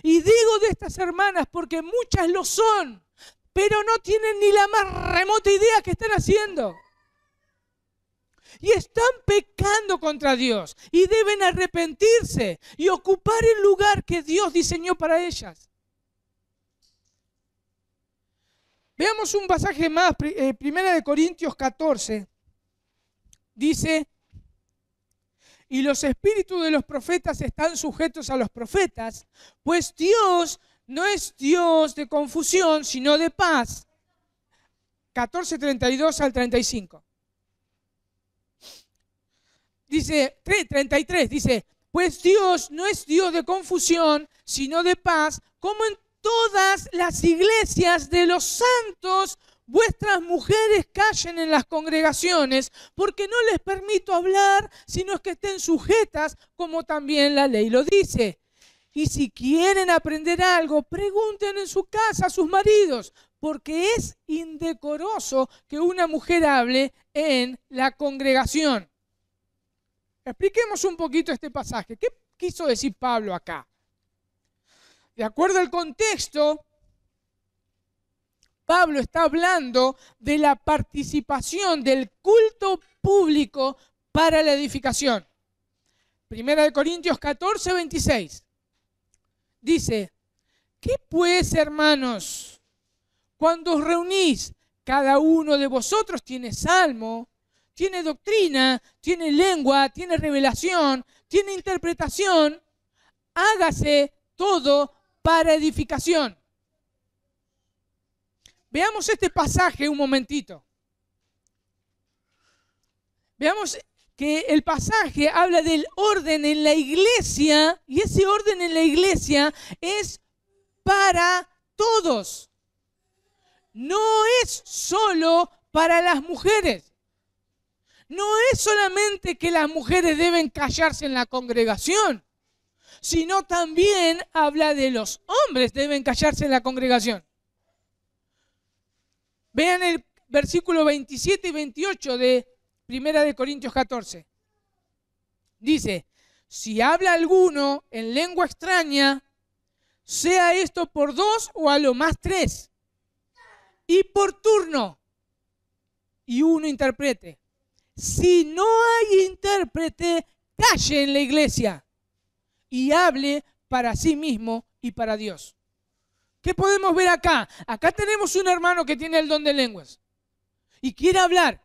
y digo de estas hermanas porque muchas lo son, pero no tienen ni la más remota idea que están haciendo. Y están pecando contra Dios y deben arrepentirse y ocupar el lugar que Dios diseñó para ellas. Veamos un pasaje más, 1 Corintios 14. Dice, y los espíritus de los profetas están sujetos a los profetas, pues Dios no es Dios de confusión, sino de paz. 14, 32 al 35. Dice, 33, dice, pues Dios no es Dios de confusión, sino de paz, como en todas las iglesias de los santos, vuestras mujeres callen en las congregaciones, porque no les permito hablar, sino que estén sujetas, como también la ley lo dice. Y si quieren aprender algo, pregunten en su casa a sus maridos, porque es indecoroso que una mujer hable en la congregación. Expliquemos un poquito este pasaje. ¿Qué quiso decir Pablo acá? De acuerdo al contexto, Pablo está hablando de la participación del culto público para la edificación. 1 Corintios 14, 26. Dice, ¿qué pues, hermanos? Cuando os reunís, cada uno de vosotros tiene salmo, tiene doctrina, tiene lengua, tiene revelación, tiene interpretación. Hágase todo para edificación. Veamos este pasaje un momentito. Veamos que el pasaje habla del orden en la iglesia, y ese orden en la iglesia es para todos. No es solo para las mujeres. No es solamente que las mujeres deben callarse en la congregación, sino también habla de los hombres deben callarse en la congregación. Vean el versículo 27 y 28 de 1 Corintios 14. Dice, si habla alguno en lengua extraña, sea esto por 2 o a lo más 3, y por turno, y uno interprete. Si no hay intérprete, calle en la iglesia y hable para sí mismo y para Dios. ¿Qué podemos ver acá? Acá tenemos un hermano que tiene el don de lenguas y quiere hablar.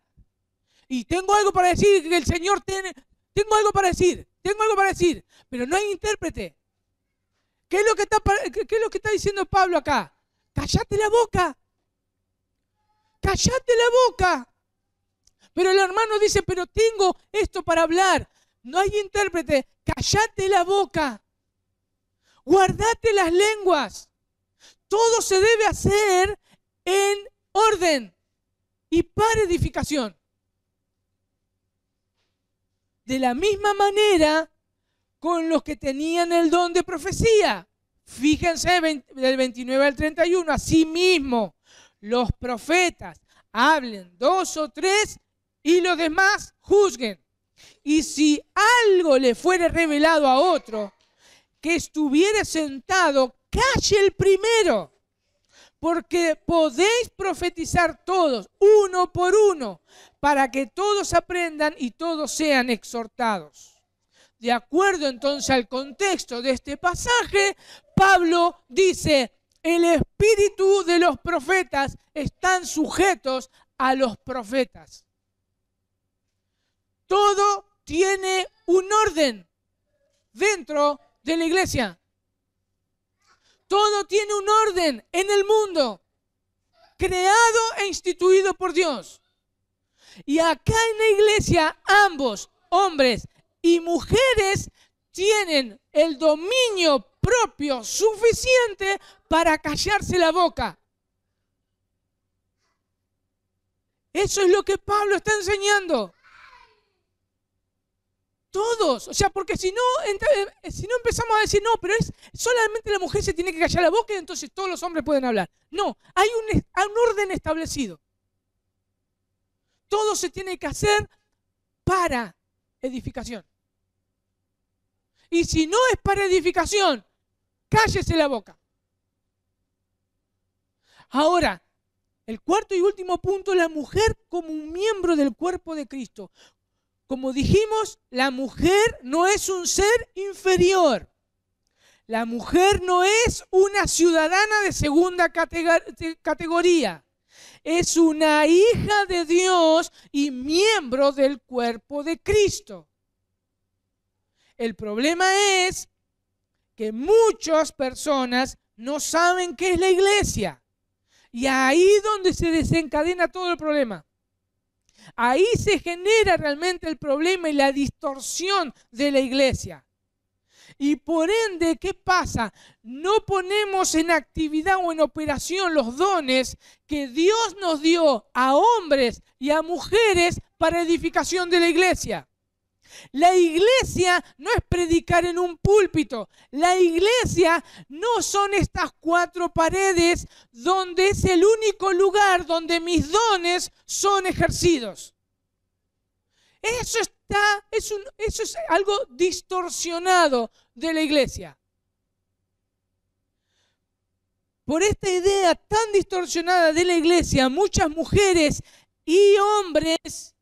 Y tengo algo para decir, que el Señor tiene, tengo algo para decir, pero no hay intérprete. ¿Qué es lo que está diciendo Pablo acá? Cállate la boca. cállate la boca. Pero el hermano dice, pero tengo esto para hablar. No hay intérprete, cállate la boca. Guardate las lenguas. Todo se debe hacer en orden y para edificación. De la misma manera con los que tenían el don de profecía. Fíjense del 29 al 31, asimismo, los profetas hablen 2 o 3 y los demás juzguen. Y si algo le fuere revelado a otro, que estuviere sentado, calle el primero, porque podéis profetizar todos, uno por uno, para que todos aprendan y todos sean exhortados. De acuerdo entonces al contexto de este pasaje, Pablo dice, el espíritu de los profetas están sujetos a los profetas. Todo tiene un orden dentro de la iglesia. Todo tiene un orden en el mundo, creado e instituido por Dios. Y acá en la iglesia, ambos, hombres y mujeres, tienen el dominio propio suficiente para callarse la boca. Eso es lo que Pablo está enseñando. Todos, o sea, porque si no empezamos a decir, no, pero solamente la mujer se tiene que callar la boca y entonces todos los hombres pueden hablar. No, hay un orden establecido. Todo se tiene que hacer para edificación. Y si no es para edificación, cállese la boca. Ahora, el cuarto y último punto, la mujer como un miembro del cuerpo de Cristo. Como dijimos, la mujer no es un ser inferior. La mujer no es una ciudadana de segunda categoría. Es una hija de Dios y miembro del cuerpo de Cristo. El problema es que muchas personas no saben qué es la iglesia. Y ahí es donde se desencadena todo el problema. Ahí se genera realmente el problema y la distorsión de la iglesia. Y por ende, ¿qué pasa? No ponemos en actividad o en operación los dones que Dios nos dio a hombres y a mujeres para edificación de la iglesia. La iglesia no es predicar en un púlpito. La iglesia no son estas 4 paredes donde es el único lugar donde mis dones son ejercidos. Eso es algo distorsionado de la iglesia. Por esta idea tan distorsionada de la iglesia, muchas mujeres y hombres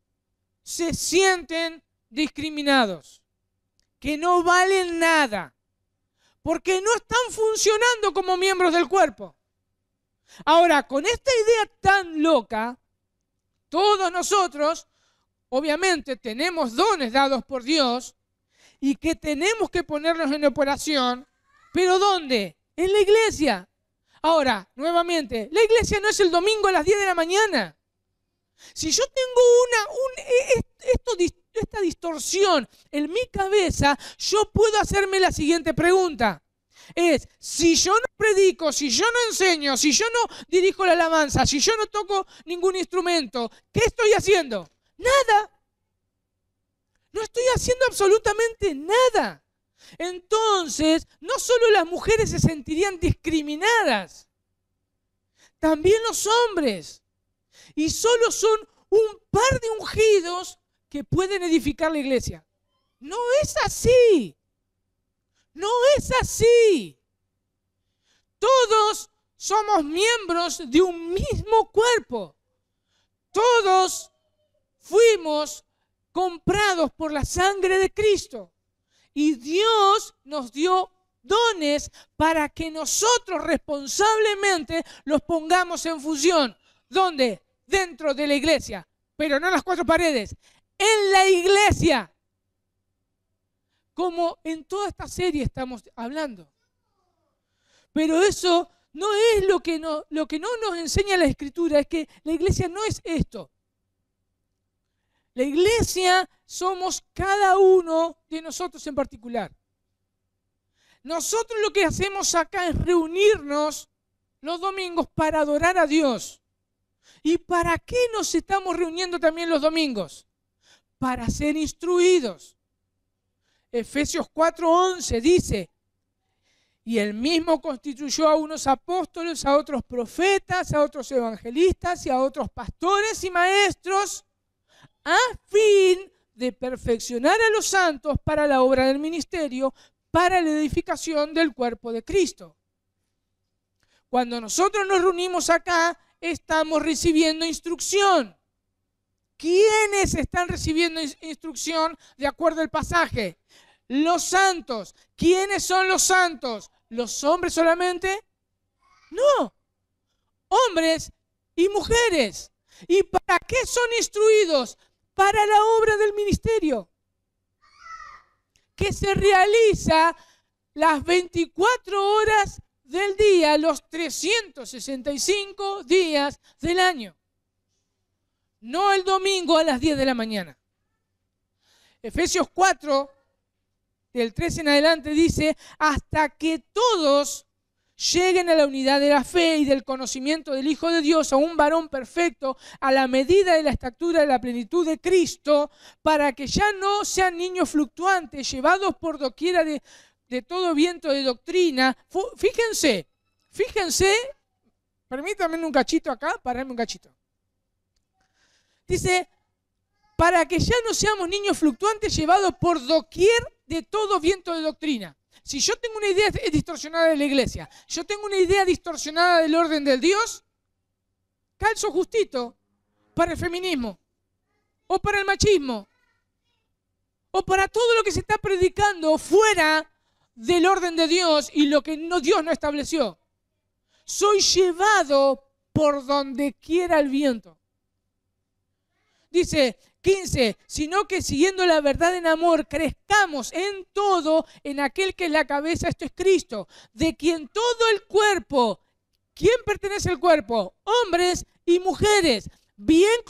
se sienten discriminados, que no valen nada, porque no están funcionando como miembros del cuerpo. Ahora, con esta idea tan loca, todos nosotros, obviamente, tenemos dones dados por Dios y que tenemos que ponerlos en operación, pero ¿dónde? En la iglesia. Ahora, nuevamente, la iglesia no es el domingo a las 10 de la mañana. Si yo tengo esta distorsión en mi cabeza, yo puedo hacerme la siguiente pregunta. Si yo no predico, si yo no enseño, si yo no dirijo la alabanza, si yo no toco ningún instrumento, ¿qué estoy haciendo? Nada. No estoy haciendo absolutamente nada. Entonces, no solo las mujeres se sentirían discriminadas, también los hombres. Y solo son un par de ungidos que pueden edificar la iglesia. No es así. No es así. Todos somos miembros de un mismo cuerpo. Todos fuimos comprados por la sangre de Cristo. Y Dios nos dio dones para que nosotros responsablemente los pongamos en función. ¿Dónde? Dentro de la iglesia. Pero no en las 4 paredes. En la iglesia. Como en toda esta serie estamos hablando. Pero eso no es lo que no nos enseña la Escritura, es que la iglesia no es esto. La iglesia somos cada uno de nosotros en particular. Nosotros lo que hacemos acá es reunirnos los domingos para adorar a Dios. ¿Y para qué nos estamos reuniendo también los domingos? Para ser instruidos. Efesios 4:11 dice: y él mismo constituyó a unos apóstoles, a otros profetas, a otros evangelistas y a otros pastores y maestros, a fin de perfeccionar a los santos para la obra del ministerio, para la edificación del cuerpo de Cristo. Cuando nosotros nos reunimos acá, estamos recibiendo instrucción. ¿Quiénes están recibiendo instrucción de acuerdo al pasaje? Los santos. ¿Quiénes son los santos? ¿Los hombres solamente? No. Hombres y mujeres. ¿Y para qué son instruidos? Para la obra del ministerio, que se realiza las 24 horas del día, los 365 días del año. No el domingo a las 10 de la mañana. Efesios 4, del 13 en adelante, dice: hasta que todos lleguen a la unidad de la fe y del conocimiento del Hijo de Dios, a un varón perfecto, a la medida de la estatura de la plenitud de Cristo, para que ya no sean niños fluctuantes, llevados por doquiera de todo viento de doctrina. Fíjense, permítanme un cachito acá, pararme un cachito. Dice, para que ya no seamos niños fluctuantes, llevados por doquier de todo viento de doctrina. Si yo tengo una idea distorsionada de la iglesia, yo tengo una idea distorsionada del orden del Dios, calzo justito para el feminismo, o para el machismo, o para todo lo que se está predicando fuera del orden de Dios y lo que Dios no estableció. Soy llevado por donde quiera el viento. Dice 15, sino que siguiendo la verdad en amor, crezcamos en todo en aquel que es la cabeza, esto es Cristo, de quien todo el cuerpo, ¿quién pertenece al cuerpo? Hombres y mujeres, bien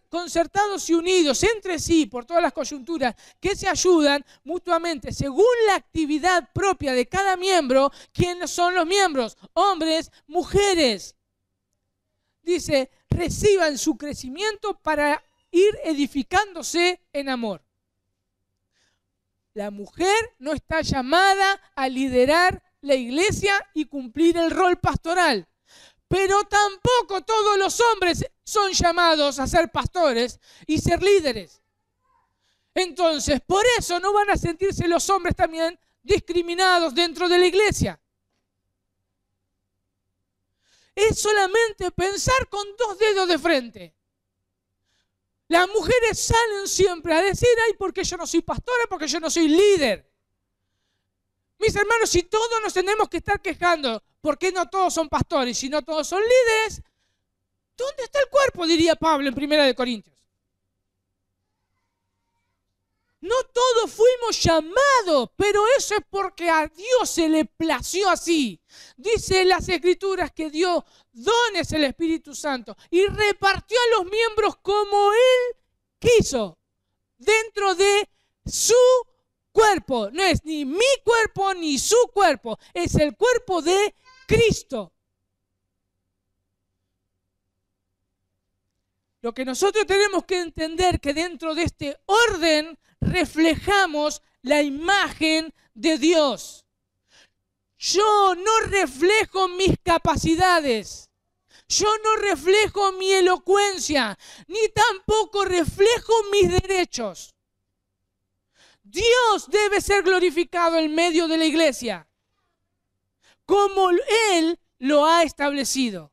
concertados y unidos entre sí por todas las coyunturas, que se ayudan mutuamente según la actividad propia de cada miembro. ¿Quiénes son los miembros? Hombres, mujeres. Dice, reciban su crecimiento para ir edificándose en amor. La mujer no está llamada a liderar la iglesia y cumplir el rol pastoral, pero tampoco todos los hombres son llamados a ser pastores y ser líderes. Entonces, por eso no van a sentirse los hombres también discriminados dentro de la iglesia. Es solamente pensar con dos dedos de frente. Las mujeres salen siempre a decir, ay, porque yo no soy pastora, porque yo no soy líder. Mis hermanos, si todos nos tenemos que estar quejando, ¿por qué no todos son pastores? Si no todos son líderes, ¿dónde está el cuerpo? Diría Pablo en 1 Corintios. No todos fuimos llamados, pero eso es porque a Dios se le plació así. Dice en las Escrituras que dio dones el Espíritu Santo y repartió a los miembros como Él quiso, dentro de su cuerpo. No es ni mi cuerpo ni su cuerpo, es el cuerpo de Cristo. Lo que nosotros tenemos que entender que dentro de este orden reflejamos la imagen de Dios. Yo no reflejo mis capacidades, yo no reflejo mi elocuencia, ni tampoco reflejo mis derechos. Dios debe ser glorificado en medio de la iglesia, como Él lo ha establecido.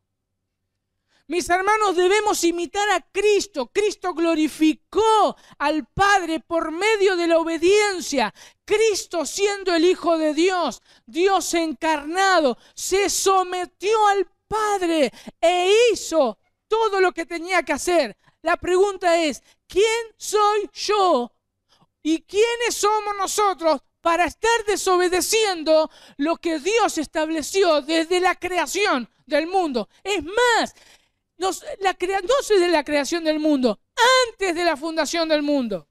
Mis hermanos, debemos imitar a Cristo. Cristo glorificó al Padre por medio de la obediencia. Cristo, siendo el Hijo de Dios, Dios encarnado, se sometió al Padre e hizo todo lo que tenía que hacer. La pregunta es, ¿quién soy yo y quiénes somos nosotros para estar desobedeciendo lo que Dios estableció desde la creación del mundo. Es más, no desde la creación del mundo, antes de la fundación del mundo.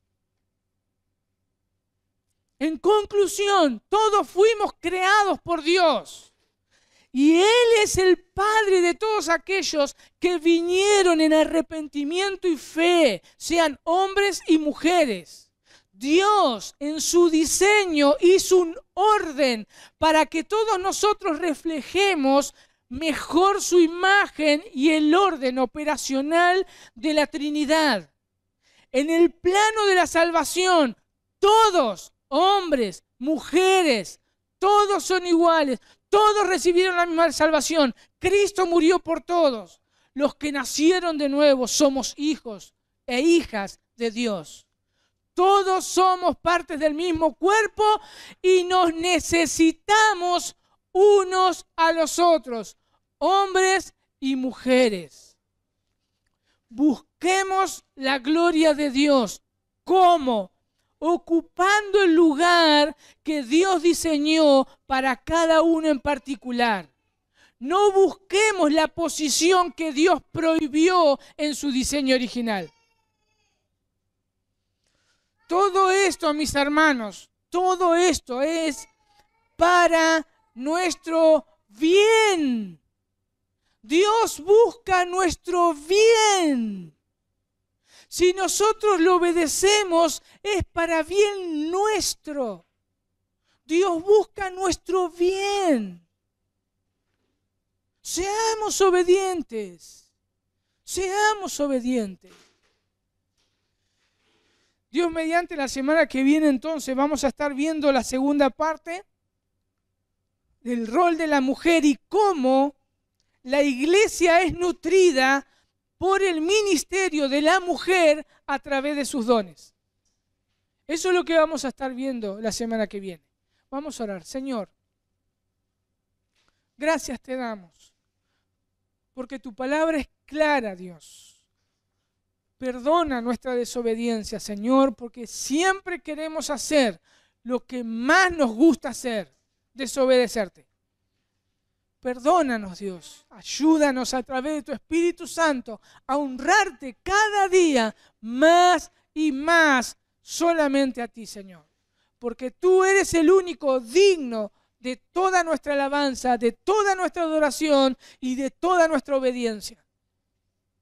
En conclusión, todos fuimos creados por Dios. Y Él es el Padre de todos aquellos que vinieron en arrepentimiento y fe, sean hombres y mujeres. Dios en su diseño hizo un orden para que todos nosotros reflejemos mejor su imagen y el orden operacional de la Trinidad. En el plano de la salvación, todos, hombres, mujeres, todos son iguales. Todos recibieron la misma salvación. Cristo murió por todos. Los que nacieron de nuevo somos hijos e hijas de Dios. Todos somos partes del mismo cuerpo y nos necesitamos unos a los otros, hombres y mujeres. Busquemos la gloria de Dios. ¿Cómo? Ocupando el lugar que Dios diseñó para cada uno en particular. No busquemos la posición que Dios prohibió en su diseño original. Todo esto, mis hermanos, todo esto es para nuestro bien. Dios busca nuestro bien. Si nosotros lo obedecemos, es para bien nuestro. Dios busca nuestro bien. Seamos obedientes. Seamos obedientes. Dios mediante, la semana que viene entonces vamos a estar viendo la segunda parte del rol de la mujer y cómo la iglesia es nutrida por el ministerio de la mujer a través de sus dones. Eso es lo que vamos a estar viendo la semana que viene. Vamos a orar. Señor, gracias te damos, porque tu palabra es clara, Dios. Perdona nuestra desobediencia, Señor, porque siempre queremos hacer lo que más nos gusta hacer, desobedecerte. Perdónanos, Dios. Ayúdanos a través de tu Espíritu Santo a honrarte cada día más y más solamente a ti, Señor. Porque tú eres el único digno de toda nuestra alabanza, de toda nuestra adoración y de toda nuestra obediencia.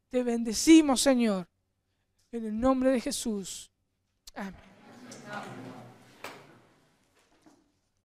Te bendecimos, Señor, en el nombre de Jesús. Amén.